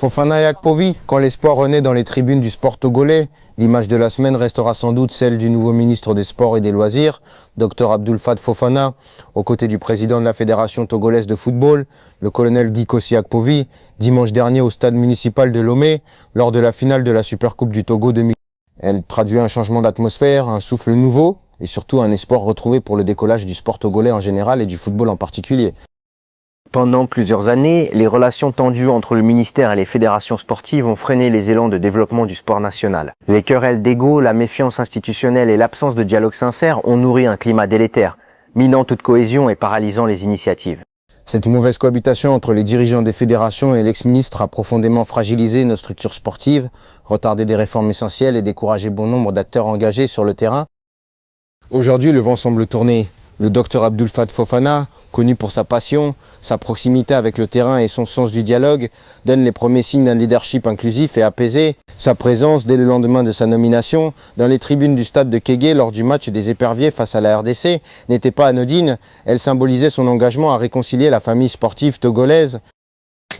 Fofana et Akpovi, quand l'espoir renaît dans les tribunes du sport togolais, l'image de la semaine restera sans doute celle du nouveau ministre des Sports et des Loisirs, Dr Abdoul Fat Fofana, aux côtés du président de la Fédération togolaise de football, le colonel Gikosi Akpovi, dimanche dernier au stade municipal de Lomé, lors de la finale de la Supercoupe du Togo 2000. Elle traduit un changement d'atmosphère, un souffle nouveau et surtout un espoir retrouvé pour le décollage du sport togolais en général et du football en particulier. Pendant plusieurs années, les relations tendues entre le ministère et les fédérations sportives ont freiné les élans de développement du sport national. Les querelles d'ego, la méfiance institutionnelle et l'absence de dialogue sincère ont nourri un climat délétère, minant toute cohésion et paralysant les initiatives. Cette mauvaise cohabitation entre les dirigeants des fédérations et l'ex-ministre a profondément fragilisé nos structures sportives, retardé des réformes essentielles et découragé bon nombre d'acteurs engagés sur le terrain. Aujourd'hui, le vent semble tourner. Le Dr Abdoul Fat Fofana, connu pour sa passion, sa proximité avec le terrain et son sens du dialogue, donne les premiers signes d'un leadership inclusif et apaisé. Sa présence, dès le lendemain de sa nomination, dans les tribunes du stade de Kégué lors du match des éperviers face à la RDC, n'était pas anodine. Elle symbolisait son engagement à réconcilier la famille sportive togolaise.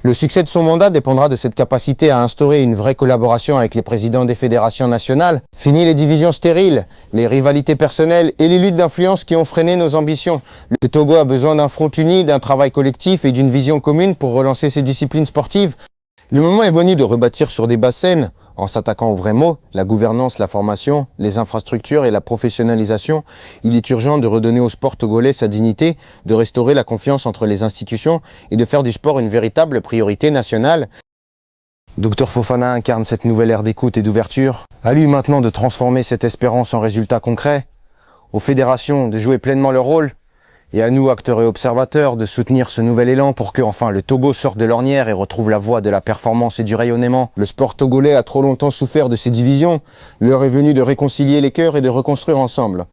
Le succès de son mandat dépendra de cette capacité à instaurer une vraie collaboration avec les présidents des fédérations nationales. Fini les divisions stériles, les rivalités personnelles et les luttes d'influence qui ont freiné nos ambitions. Le Togo a besoin d'un front uni, d'un travail collectif et d'une vision commune pour relancer ses disciplines sportives. Le moment est venu de rebâtir sur des bases saines, en s'attaquant aux vrais mots, la gouvernance, la formation, les infrastructures et la professionnalisation. Il est urgent de redonner au sport togolais sa dignité, de restaurer la confiance entre les institutions et de faire du sport une véritable priorité nationale. Dr Fofana incarne cette nouvelle ère d'écoute et d'ouverture. À lui maintenant de transformer cette espérance en résultats concrets, aux fédérations de jouer pleinement leur rôle, et à nous, acteurs et observateurs, de soutenir ce nouvel élan pour que, enfin, le Togo sorte de l'ornière et retrouve la voie de la performance et du rayonnement. Le sport togolais a trop longtemps souffert de ces divisions. L'heure est venue de réconcilier les cœurs et de reconstruire ensemble.